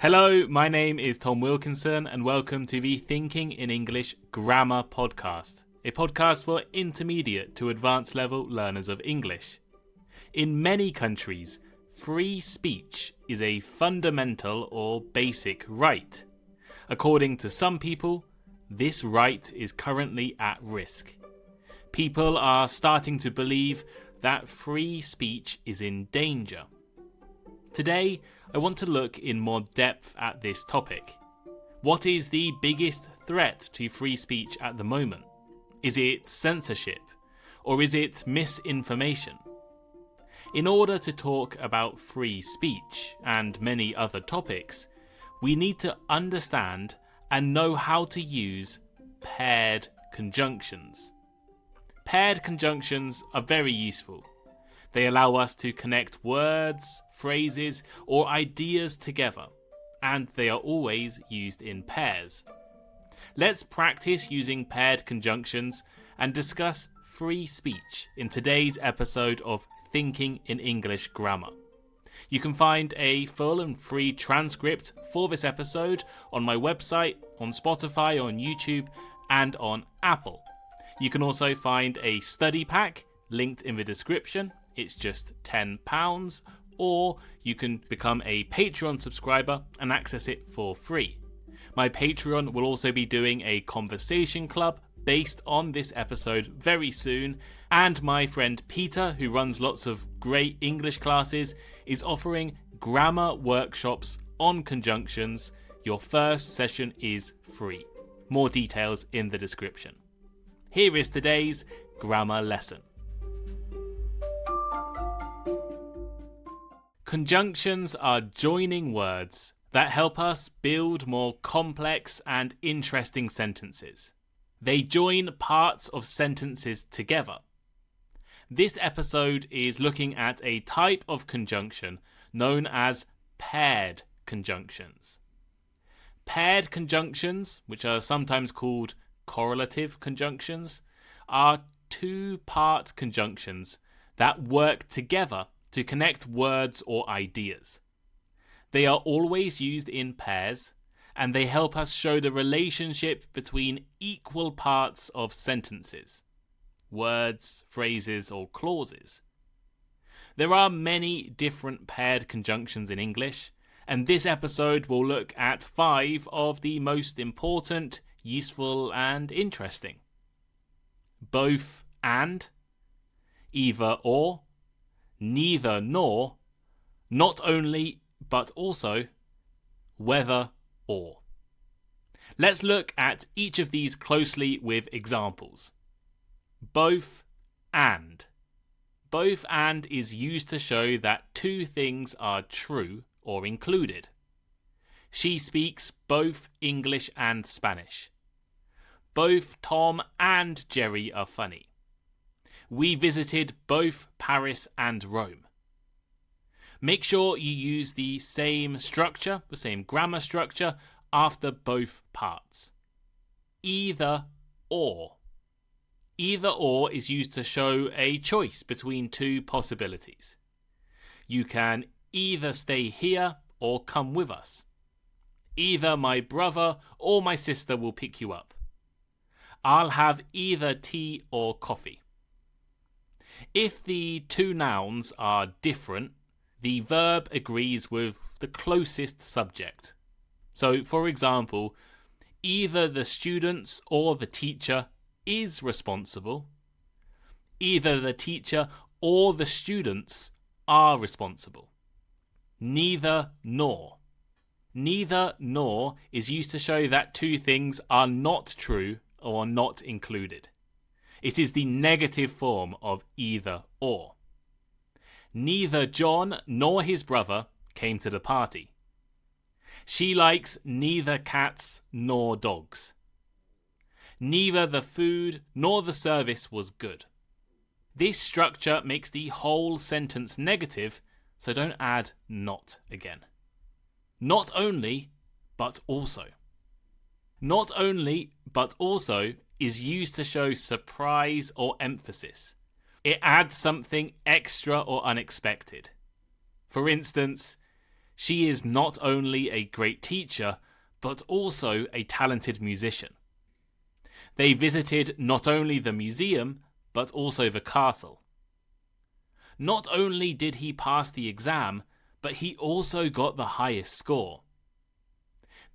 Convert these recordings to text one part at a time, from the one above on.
Hello, my name is Tom Wilkinson and welcome to the Thinking in English Grammar Podcast, a podcast for intermediate to advanced level learners of English. In many countries, free speech is a fundamental or basic right. According to some people, this right is currently at risk. People are starting to believe that free speech is in danger. Today, I want to look in more depth at this topic. What is the biggest threat to free speech at the moment? Is it censorship? Or is it misinformation? In order to talk about free speech and many other topics, we need to understand and know how to use paired conjunctions. Paired conjunctions are very useful. They allow us to connect words, phrases, or ideas together, and they are always used in pairs. Let's practice using paired conjunctions and discuss free speech in today's episode of Thinking in English Grammar. You can find a full and free transcript for this episode on my website, on Spotify, on YouTube, and on Apple. You can also find a study pack linked in the description. It's just £10, or you can become a Patreon subscriber and access it for free. My Patreon will also be doing a conversation club based on this episode very soon, and my friend Peter, who runs lots of great English classes, is offering grammar workshops on conjunctions. Your first session is free. More details in the description. Here is today's grammar lesson. Conjunctions are joining words that help us build more complex and interesting sentences. They join parts of sentences together. This episode is looking at a type of conjunction known as paired conjunctions. Paired conjunctions, which are sometimes called correlative conjunctions, are two-part conjunctions that work together to connect words or ideas. They are always used in pairs, and they help us show the relationship between equal parts of sentences, words, phrases, or clauses. There are many different paired conjunctions in English, and this episode will look at 5 of the most important, useful, and interesting. Both and, either or, neither nor, not only but also, whether or. Let's look at each of these closely with examples. Both and. Both and is used to show that two things are true or included. She speaks both English and Spanish. Both Tom and Jerry are funny. We visited both Paris and Rome. Make sure you use the same structure, the same grammar structure, after both parts. Either or. Either or is used to show a choice between two possibilities. You can either stay here or come with us. Either my brother or my sister will pick you up. I'll have either tea or coffee. If the two nouns are different, the verb agrees with the closest subject. So, for example, either the students or the teacher is responsible. Either the teacher or the students are responsible. Neither nor. Neither nor is used to show that two things are not true or not included. It is the negative form of either or. Neither John nor his brother came to the party. She likes neither cats nor dogs. Neither the food nor the service was good. This structure makes the whole sentence negative, so don't add not again. Not only, but also. Not only, but also is used to show surprise or emphasis. It adds something extra or unexpected. For instance, she is not only a great teacher, but also a talented musician. They visited not only the museum, but also the castle. Not only did he pass the exam, but he also got the highest score.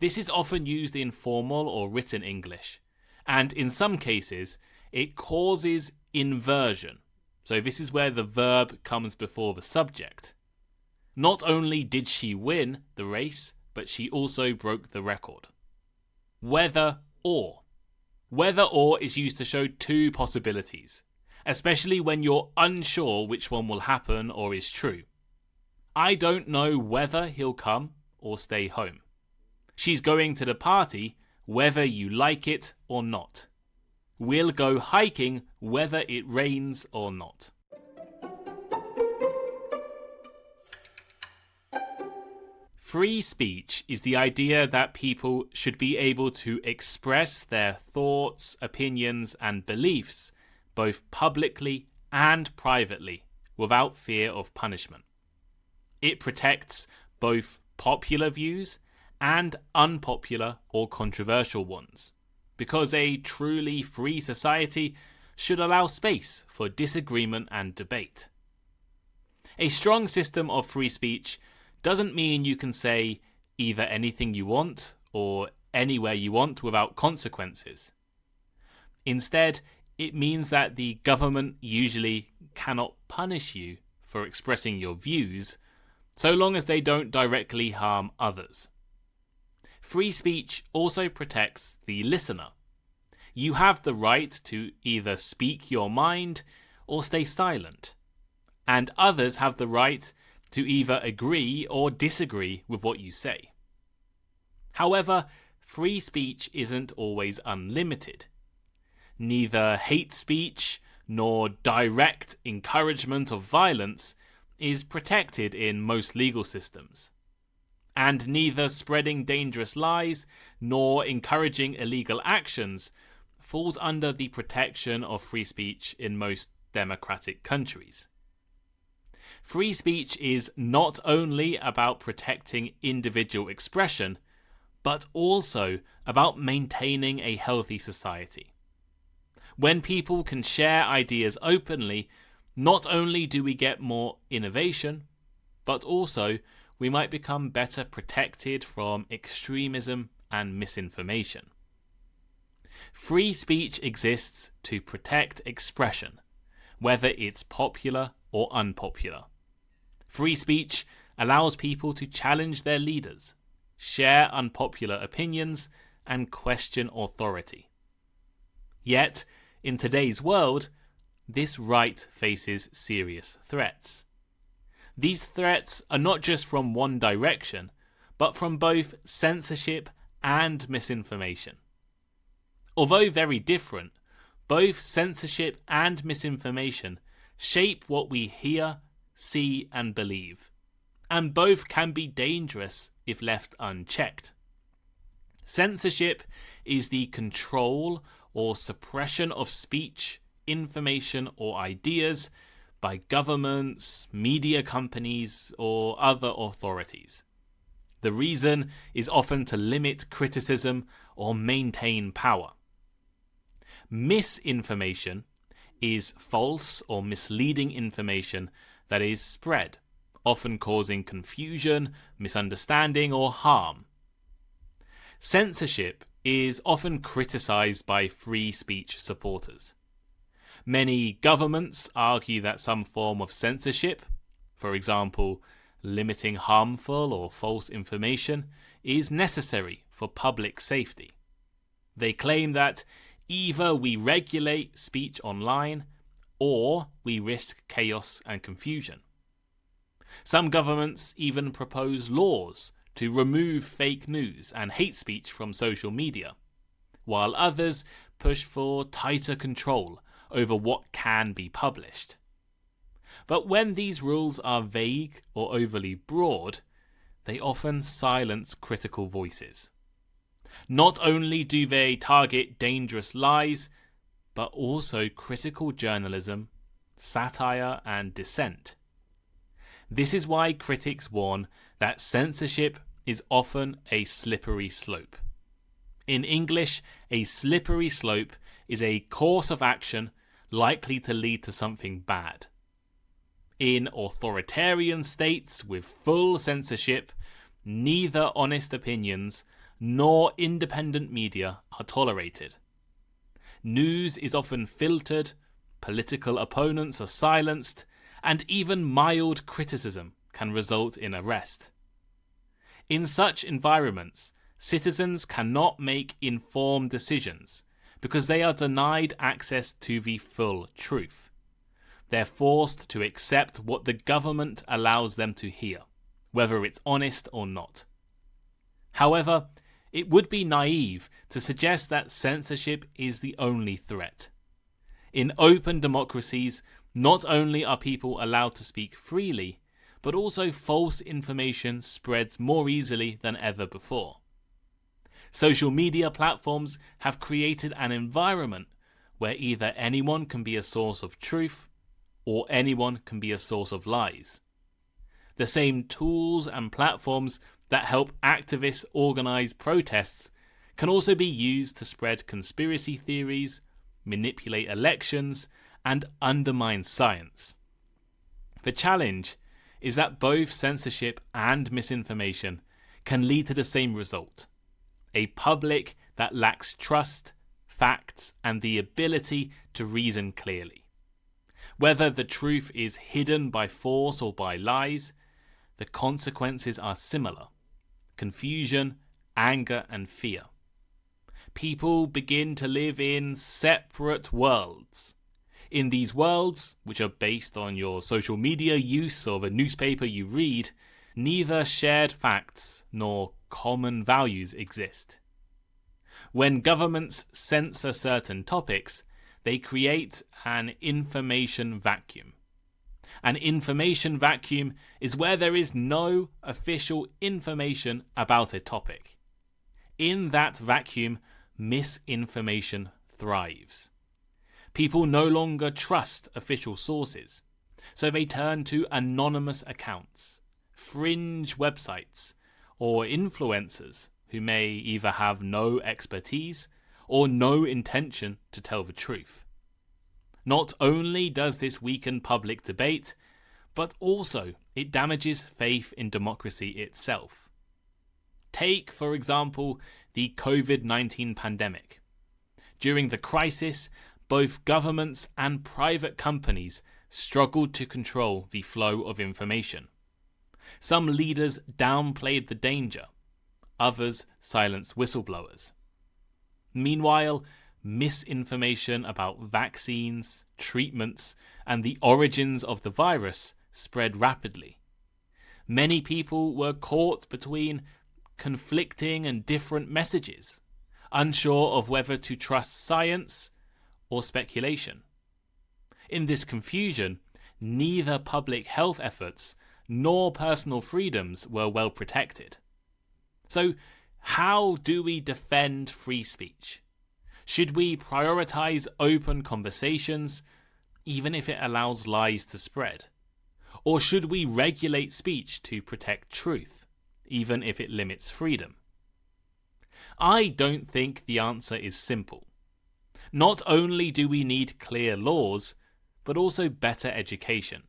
This is often used in formal or written English, and in some cases, it causes inversion. So this is where the verb comes before the subject. Not only did she win the race, but she also broke the record. Whether or. Whether or is used to show two possibilities, especially when you're unsure which one will happen or is true. I don't know whether he'll come or stay home. She's going to the party whether you like it or not. We'll go hiking whether it rains or not. Free speech is the idea that people should be able to express their thoughts, opinions, and beliefs both publicly and privately without fear of punishment. It protects both popular views and unpopular or controversial ones, because a truly free society should allow space for disagreement and debate. A strong system of free speech doesn't mean you can say either anything you want or anywhere you want without consequences. Instead, it means that the government usually cannot punish you for expressing your views, so long as they don't directly harm others. Free speech also protects the listener. You have the right to either speak your mind or stay silent, and others have the right to either agree or disagree with what you say. However, free speech isn't always unlimited. Neither hate speech nor direct encouragement of violence is protected in most legal systems. And neither spreading dangerous lies nor encouraging illegal actions falls under the protection of free speech in most democratic countries. Free speech is not only about protecting individual expression, but also about maintaining a healthy society. When people can share ideas openly, not only do we get more innovation, but also we might become better protected from extremism and misinformation. Free speech exists to protect expression, whether it's popular or unpopular. Free speech allows people to challenge their leaders, share unpopular opinions, and question authority. Yet, in today's world, this right faces serious threats. These threats are not just from one direction, but from both censorship and misinformation. Although very different, both censorship and misinformation shape what we hear, see, and believe, and both can be dangerous if left unchecked. Censorship is the control or suppression of speech, information, or ideas by governments, media companies, or other authorities. The reason is often to limit criticism or maintain power. Misinformation is false or misleading information that is spread, often causing confusion, misunderstanding, or harm. Censorship is often criticized by free speech supporters. Many governments argue that some form of censorship, for example, limiting harmful or false information, is necessary for public safety. They claim that either we regulate speech online or we risk chaos and confusion. Some governments even propose laws to remove fake news and hate speech from social media, while others push for tighter control over what can be published. But when these rules are vague or overly broad, they often silence critical voices. Not only do they target dangerous lies, but also critical journalism, satire, and dissent. This is why critics warn that censorship is often a slippery slope. In English, a slippery slope is a course of action likely to lead to something bad. In authoritarian states with full censorship, neither honest opinions nor independent media are tolerated. News is often filtered, political opponents are silenced, and even mild criticism can result in arrest. In such environments, citizens cannot make informed decisions because they are denied access to the full truth. They're forced to accept what the government allows them to hear, whether it's honest or not. However, it would be naive to suggest that censorship is the only threat. In open democracies, not only are people allowed to speak freely, but also false information spreads more easily than ever before. Social media platforms have created an environment where either anyone can be a source of truth or anyone can be a source of lies. The same tools and platforms that help activists organize protests can also be used to spread conspiracy theories, manipulate elections, and undermine science. The challenge is that both censorship and misinformation can lead to the same result: a public that lacks trust, facts, and the ability to reason clearly. Whether the truth is hidden by force or by lies, the consequences are similar: confusion, anger, and fear. People begin to live in separate worlds. In these worlds, which are based on your social media use or the newspaper you read, neither shared facts nor common values exist. When governments censor certain topics, they create an information vacuum. An information vacuum is where there is no official information about a topic. In that vacuum, misinformation thrives. People no longer trust official sources, so they turn to anonymous accounts, fringe websites, or influencers who may either have no expertise or no intention to tell the truth. Not only does this weaken public debate, but also it damages faith in democracy itself. Take, for example, the COVID-19 pandemic. During the crisis, both governments and private companies struggled to control the flow of information. Some leaders downplayed the danger, others silenced whistleblowers. Meanwhile, misinformation about vaccines, treatments, and the origins of the virus spread rapidly. Many people were caught between conflicting and different messages, unsure of whether to trust science or speculation. In this confusion, neither public health efforts nor personal freedoms were well protected. So, how do we defend free speech? Should we prioritize open conversations, even if it allows lies to spread? Or should we regulate speech to protect truth, even if it limits freedom? I don't think the answer is simple. Not only do we need clear laws, but also better education.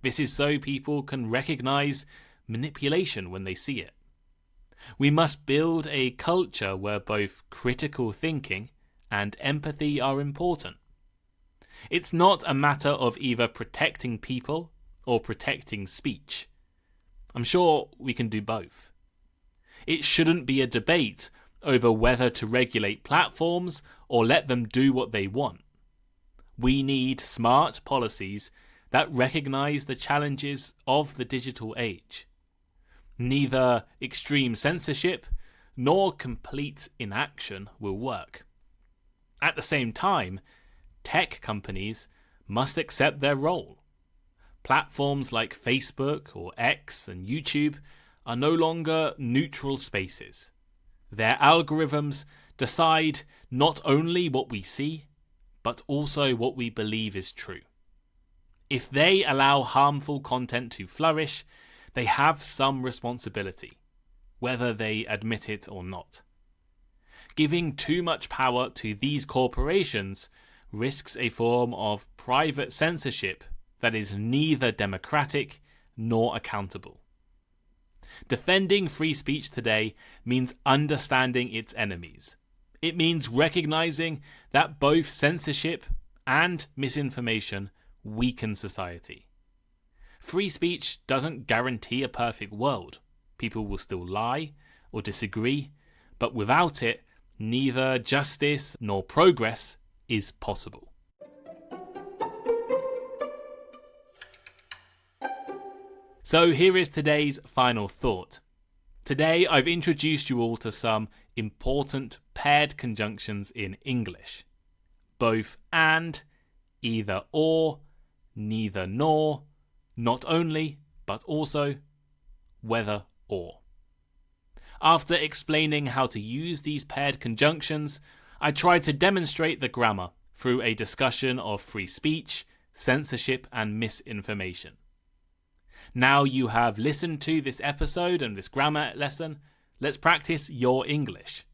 This is so people can recognize manipulation when they see it. We must build a culture where both critical thinking and empathy are important. It's not a matter of either protecting people or protecting speech. I'm sure we can do both. It shouldn't be a debate over whether to regulate platforms or let them do what they want. We need smart policies that recognize the challenges of the digital age. Neither extreme censorship nor complete inaction will work. At the same time, tech companies must accept their role. Platforms like Facebook or X and YouTube are no longer neutral spaces. Their algorithms decide not only what we see, but also what we believe is true. If they allow harmful content to flourish, they have some responsibility, whether they admit it or not. Giving too much power to these corporations risks a form of private censorship that is neither democratic nor accountable. Defending free speech today means understanding its enemies. It means recognizing that both censorship and misinformation weaken society. Free speech doesn't guarantee a perfect world. People will still lie or disagree, but without it, neither justice nor progress is possible. So here is today's final thought. Today I've introduced you all to some important paired conjunctions in English. Both and, either or, neither nor, not only, but also, whether or. After explaining how to use these paired conjunctions, I tried to demonstrate the grammar through a discussion of free speech, censorship, and misinformation. Now you have listened to this episode and this grammar lesson, let's practice your English.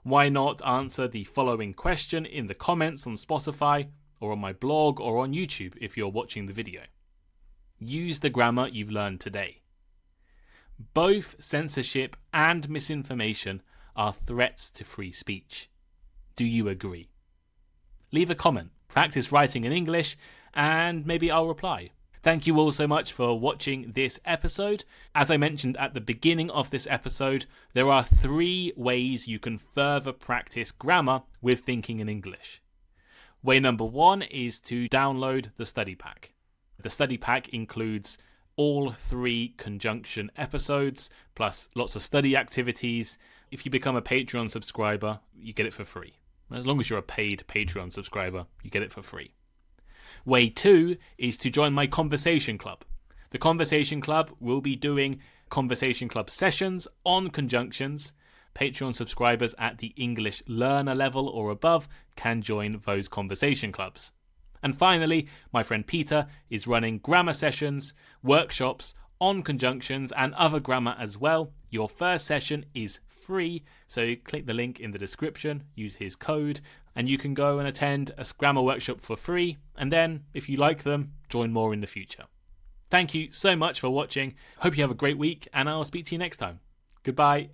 Why not answer the following question in the comments on Spotify or on my blog or on YouTube if you're watching the video. Use the grammar you've learned today. Both censorship and misinformation are threats to free speech. Do you agree? Leave a comment, practice writing in English, and maybe I'll reply. Thank you all so much for watching this episode. As I mentioned at the beginning of this episode, there are 3 ways you can further practice grammar with thinking in English. Way number 1 is to download the study pack. The study pack includes all 3 conjunction episodes, plus lots of study activities. If you become a Patreon subscriber, you get it for free. As long as you're a paid Patreon subscriber, you get it for free. Way 2 is to join my Conversation Club. The Conversation Club will be doing Conversation Club sessions on conjunctions. Patreon subscribers at the English learner level or above can join those conversation clubs. And finally, my friend Peter is running grammar sessions, workshops on conjunctions and other grammar as well. Your first session is free, so click the link in the description, use his code, and you can go and attend a grammar workshop for free, and then, if you like them, join more in the future. Thank you so much for watching. Hope you have a great week, and I'll speak to you next time. Goodbye.